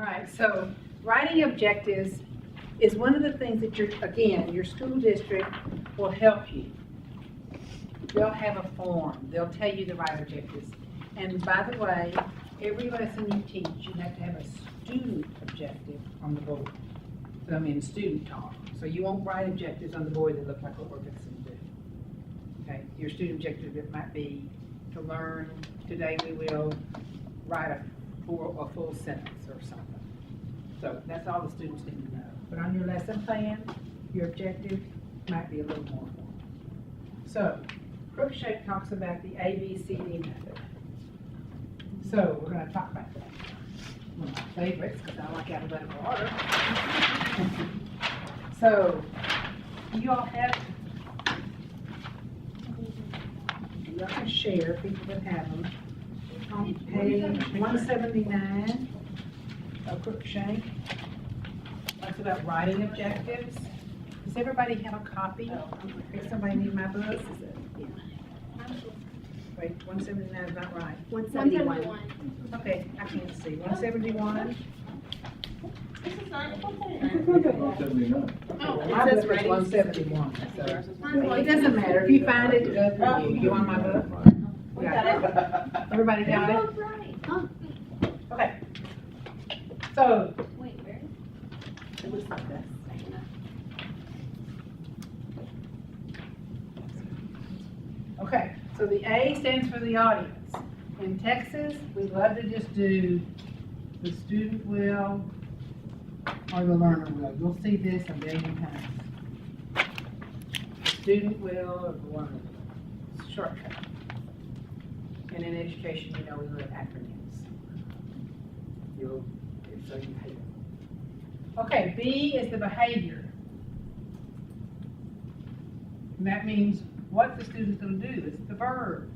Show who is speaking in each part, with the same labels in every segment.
Speaker 1: All right, so writing objectives is one of the things that your school district will help you. They'll have a form, they'll tell you the right objectives. And by the way, every lesson you teach, you have to have a student objective on the board. So I mean, student talk. So you won't write objectives on the board that look like what we're fixing to do. Okay, your student objective might be to learn, today we will write a full sentence or something. So that's all the students need to know. But on your lesson plan, your objective might be a little more formal. So Cruikshank talks about the ABCD method. So we're going to talk about that. One of my favorites, because I like alphabetical order. So you all have, you all can share, people that have them. On page 179 of Cruikshank, talks about writing objectives. Does everybody have a copy? Does somebody need my books? Is it? Yeah. Wait, 179 is not right.
Speaker 2: 171.
Speaker 1: Okay, I can't see. 171?
Speaker 2: This is not,
Speaker 1: My book is 171. So. Well, it doesn't matter. If you find it, good for you. You want my book?
Speaker 2: We got it.
Speaker 1: Everybody got it?
Speaker 2: That's right. Huh?
Speaker 1: Okay. So,
Speaker 2: Wait, where?
Speaker 1: it looks like this. Okay, so the A stands for the audience. In Texas, we love to just do the student will or the learner will. You'll see this a million times. Student will or the learner will. It's a shortcut. And in education, you know we love acronyms. So you hate them. Okay, B is the behavior. And that means what the student's going to do. It's the verb.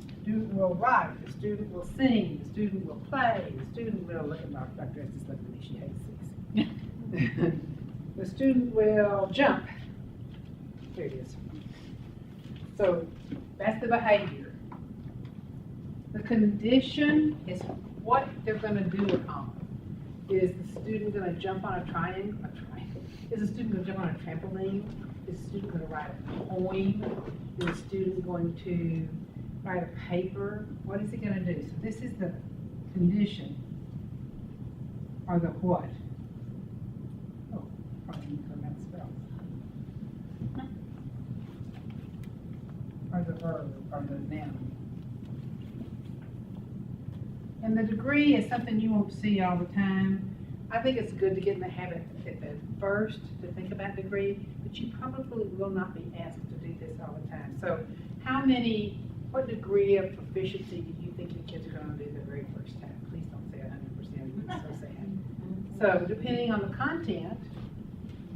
Speaker 1: The student will write. The student will sing. The student will play. The student will look at Dr. Estes looking at me. She hates this. The student will jump. There it is. So that's the behavior. The condition is what they're going to do at home. Is the student going to jump on a triangle? Is the student going to jump on a trampoline? Is the student going to write a poem? Is the student going to write a paper? What is he going to do? So this is the condition, or the what. Oh, probably need to learn how to spell. Or the verb, or the noun. And the degree is something you won't see all the time. I think it's good to get in the habit at first to think about degree, but you probably will not be asked to do this all the time. So what degree of proficiency do you think your kids are going to do the very first time? Please don't say 100%, it's so sad. So depending on the content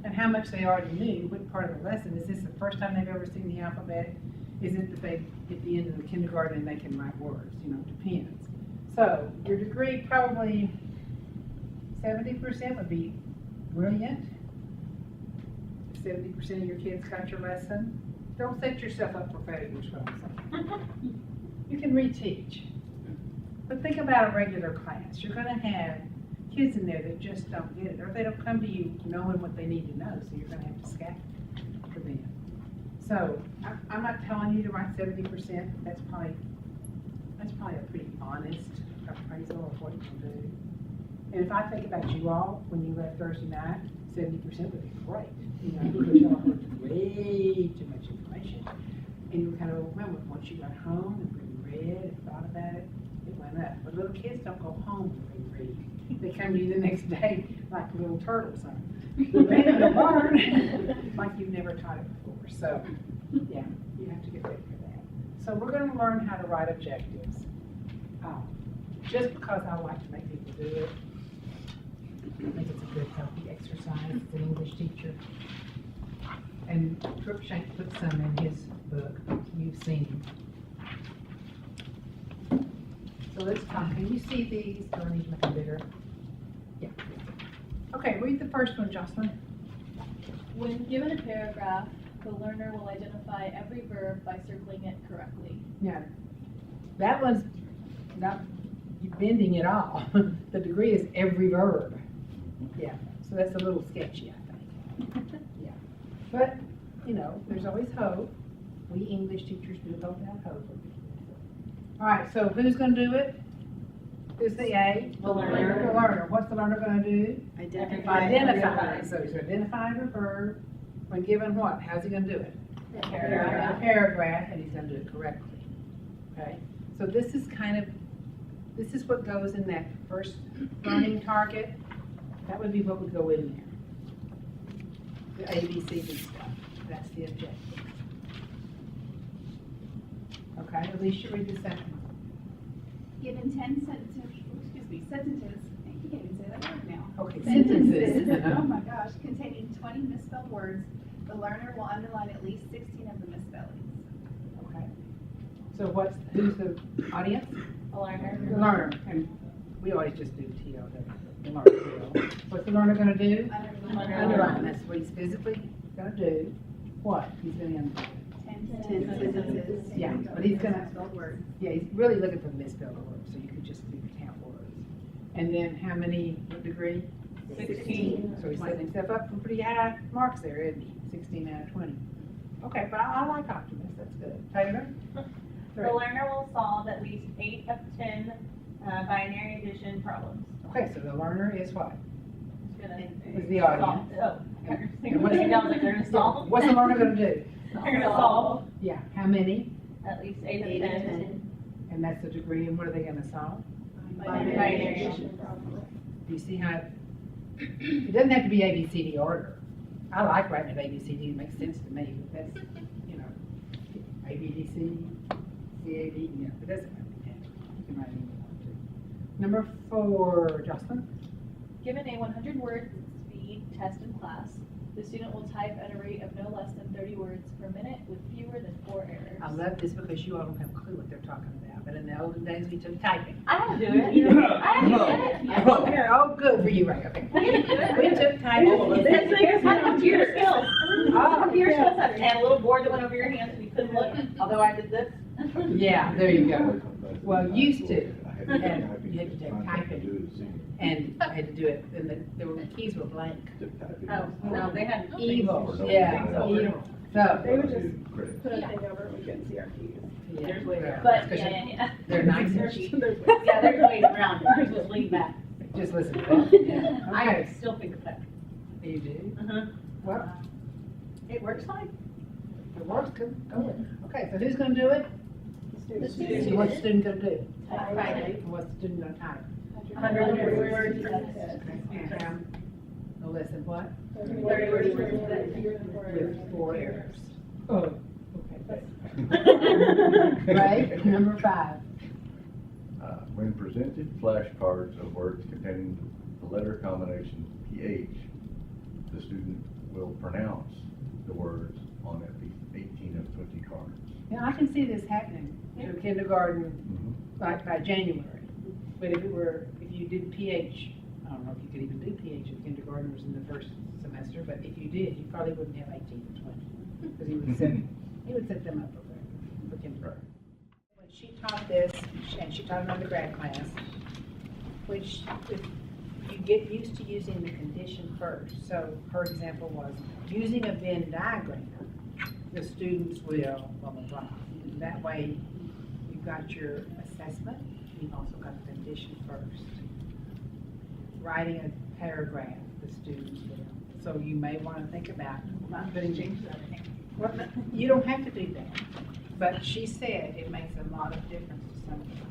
Speaker 1: and how much they already knew, what part of the lesson, is this the first time they've ever seen the alphabet? Is it that they, at the end of the kindergarten, and they can write words? You know, it depends. So your degree probably 70% would be brilliant. 70% of your kids got your lesson. Don't set yourself up for failure, is what I'm saying. You can reteach. But think about a regular class. You're going to have kids in there that just don't get it, or they don't come to you knowing what they need to know, so you're going to have to scaffold for them. So I'm not telling you to write 70%. That's probably a pretty honest appraisal of what you can do. And if I think about you all, when you left Thursday night, 70% would be great, you know, because y'all heard way too much information. And you were kind of overwhelmed. Once you got home and read and thought about it, it went up. But little kids don't go home and read. They come to you the next day like little turtles. You're ready to learn like you've never taught it before. So, yeah, you have to get ready for that. So we're going to learn how to write objectives. Just because I like to make people do it, I think it's a good healthy exercise. It's an English teacher. And Cruikshank put some in his book. You've seen them. So let's talk. Can you see these? Do I need to make them bigger? Yeah. Okay, read the first one, Jocelyn.
Speaker 3: When given a paragraph, the learner will identify every verb by circling it correctly.
Speaker 1: Yeah. That one's not you're bending it all. The degree is every verb. Yeah, so that's a little sketchy, I think. Yeah, but, you know, there's always hope. We English teachers do hold out hope. All right, so who's gonna do it? Who's the A?
Speaker 2: The learner.
Speaker 1: The learner. What's the learner gonna do?
Speaker 2: Identify.
Speaker 1: Identify. So he's identifying a verb when given what? How's he gonna do it? A paragraph, and he's gonna do it correctly. Okay, so this is this is what goes in that first learning target. That would be what would go in there. The A, B, C, D stuff. That's the objective. Okay, Alicia, read the sentence.
Speaker 4: Given 10 sentences, you can't even say that word now.
Speaker 1: Okay, sentences.
Speaker 4: Oh my gosh, containing 20 misspelled words, the learner will underline at least 16 of the misspellings.
Speaker 1: Okay. So who's the audience?
Speaker 2: The learner.
Speaker 1: The learner. And we always just do TO, the learner will. What's the learner gonna do? Underline. That's what he's physically gonna do. What? He's gonna underline.
Speaker 4: 10 sentences.
Speaker 1: Yeah, but he's gonna,
Speaker 4: Misspelled words.
Speaker 1: yeah, he's really looking for misspelled words, so you could just do count words. And then how many, what degree?
Speaker 2: 16.
Speaker 1: So he's setting himself up for pretty high marks there, isn't he? 16 out of 20. Okay, but I like optimists, that's good. Taylor?
Speaker 2: The learner will solve at least 8 of 10 binary addition problems.
Speaker 1: Okay, so the learner is what?
Speaker 2: Is
Speaker 1: Is the audience.
Speaker 2: Oh.
Speaker 1: And what's the-
Speaker 2: Sounds like they're gonna solve.
Speaker 1: What's the learner gonna do?
Speaker 2: They're gonna solve
Speaker 1: Yeah, how many?
Speaker 2: at least 8 of
Speaker 4: 8 of
Speaker 2: 10.
Speaker 4: 10.
Speaker 1: And that's the degree, and what are they gonna solve?
Speaker 2: Binary addition.
Speaker 1: Do you see how, it doesn't have to be A, B, C, D order. I like writing it A, B, C, D, it makes sense to me, but that's, you know, A, B, D, C, C, A, D, you know, it doesn't have to be that. You can write any you want to. Number 4, Jocelyn?
Speaker 3: Given a 100-word speed test in class, the student will type at a rate of no less than 30 words per minute with fewer than 4 errors.
Speaker 1: I love this because you all don't have a clue what they're talking about, but in the olden days, we took typing.
Speaker 2: I had to do it. I had to do it.
Speaker 1: Okay, oh, good for you, Ray, okay. We took typing.
Speaker 2: That's like it's my computer skills.
Speaker 1: Oh.
Speaker 2: Computer skills center. And a little board that went over your hands and you couldn't look, although I did this.
Speaker 1: Yeah, there you go. Well, used to, and you had to take typing, and I had to do it, and the keys were blank.
Speaker 2: Oh, no, they had.
Speaker 1: Evil, yeah, evil. So,
Speaker 3: They would just put a thing over and we couldn't see our keys.
Speaker 1: yeah,
Speaker 2: There's ways,
Speaker 1: well,
Speaker 2: but,
Speaker 1: because
Speaker 2: yeah.
Speaker 1: they're nicer.
Speaker 2: Yeah, there's ways around it. There's just lean back.
Speaker 1: Just listen to that. Yeah.
Speaker 2: I
Speaker 1: Okay,
Speaker 2: still think of that.
Speaker 1: you do?
Speaker 2: Uh-huh.
Speaker 1: Well,
Speaker 2: It works fine.
Speaker 1: it works, go with it. Okay, so who's gonna do it?
Speaker 3: The
Speaker 1: So what's the student gonna do?
Speaker 2: Type.
Speaker 1: And what's the student gonna type?
Speaker 2: 100 words per
Speaker 1: And how, no less than what?
Speaker 3: 30
Speaker 2: words per
Speaker 1: With 4 errors. Oh, okay.
Speaker 2: minute.
Speaker 1: Right, number 5.
Speaker 5: When presented flashcards of words containing the letter combination PH, the student will pronounce the words on at least 18 of 20 cards.
Speaker 1: Now, I can see this happening to kindergarten, like by January. But if you did PH, I don't know if you could even do PH with kindergartners in the first semester, but if you did, you probably wouldn't have 18 or 20. Because he would set them up for kindergarten. When she taught this, and she taught another grad class, which you get used to using the condition first. So her example was using a Venn diagram, the students will blah, blah, blah. That way, you've got your assessment, you've also got the condition first. Writing a paragraph, the students will. So you may want to think about not putting. Well, you don't have to do that, but she said it makes a lot of difference to some people.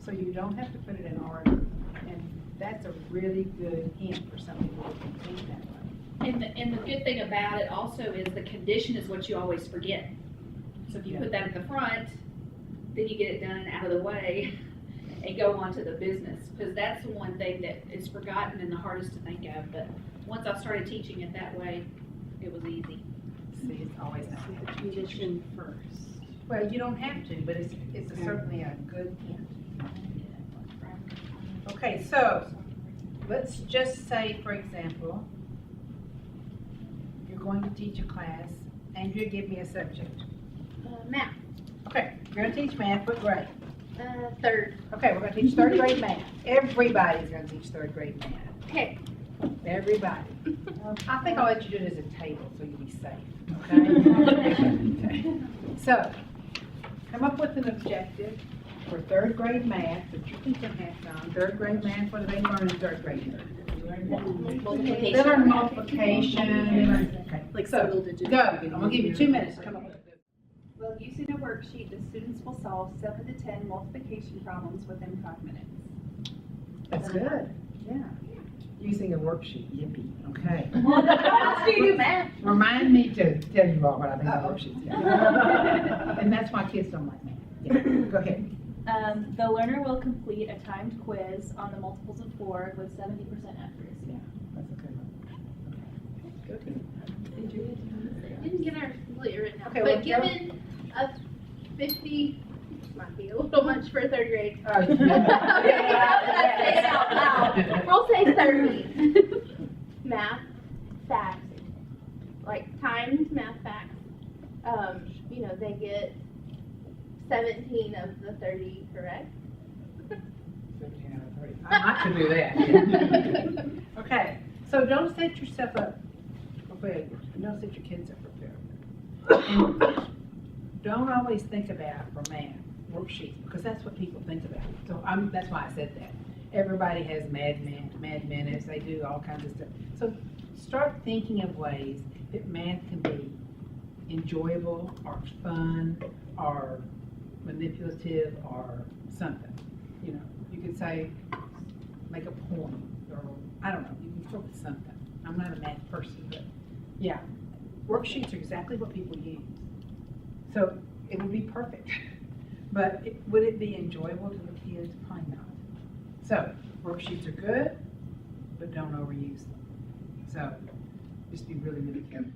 Speaker 1: So you don't have to put it in order, and that's a really good hint for some people to think that way.
Speaker 6: And the good thing about it also is the condition is what you always forget. So if you put that at the front, then you get it done and out of the way and go on to the business. Because that's the one thing that is forgotten and the hardest to think of. But once I started teaching it that way, it was easy.
Speaker 1: See, it's always not.
Speaker 4: The condition first.
Speaker 1: Well, you don't have to, but it's certainly a good hint. Okay, so let's just say, for example, you're going to teach a class. Andrea, give me a subject.
Speaker 6: Math.
Speaker 1: Okay, you're going to teach math, what grade?
Speaker 7: Third.
Speaker 1: Okay, we're gonna teach third grade math. Everybody's gonna teach third grade math.
Speaker 7: Okay.
Speaker 1: Everybody. I think I'll let you do it as a table, so you'll be safe, okay? So, come up with an objective for third grade math that you think can have on. Third grade math, what do they learn in third grade? They learn what? They learn multiplication, they learn, okay.
Speaker 3: Like
Speaker 1: So,
Speaker 3: single digit.
Speaker 1: Go, I'm gonna give you 2 minutes to come up with it.
Speaker 4: Well, using a worksheet, the students will solve 7 to 10 multiplication problems within 5 minutes.
Speaker 1: That's good, yeah. Using a worksheet, yippee, okay.
Speaker 7: How do you do math?
Speaker 1: Remind me to tell you all what I think of worksheets. Yeah. And that's why kids don't like math. Yeah, go ahead.
Speaker 3: The learner will complete a timed quiz on the multiples of 4 with 70% accuracy.
Speaker 1: That's a good one.
Speaker 7: Didn't get ours completely written out,
Speaker 1: Okay, well,
Speaker 7: but given a 50, this might be a little much for third grade.
Speaker 1: Oh,
Speaker 7: Okay, let's say it out loud. We'll say 30. Math facts, like timed math facts. They get 17 of the 30 correct.
Speaker 1: 17 out of 30. I might could do that. Okay, so don't set yourself up for failure. Don't set your kids up for failure. And don't always think about for math worksheets, because that's what people think about. So that's why I said that. Everybody has Mad Minutes, they do all kinds of stuff. So start thinking of ways that math can be enjoyable or fun or manipulative or something. You could say, make a poem, or, I don't know, you can come up with something. I'm not a math person, but, yeah. Worksheets are exactly what people use. So, it would be perfect. But would it be enjoyable to the kids? Probably not. So, worksheets are good, but don't overuse them. So, just be really, really careful.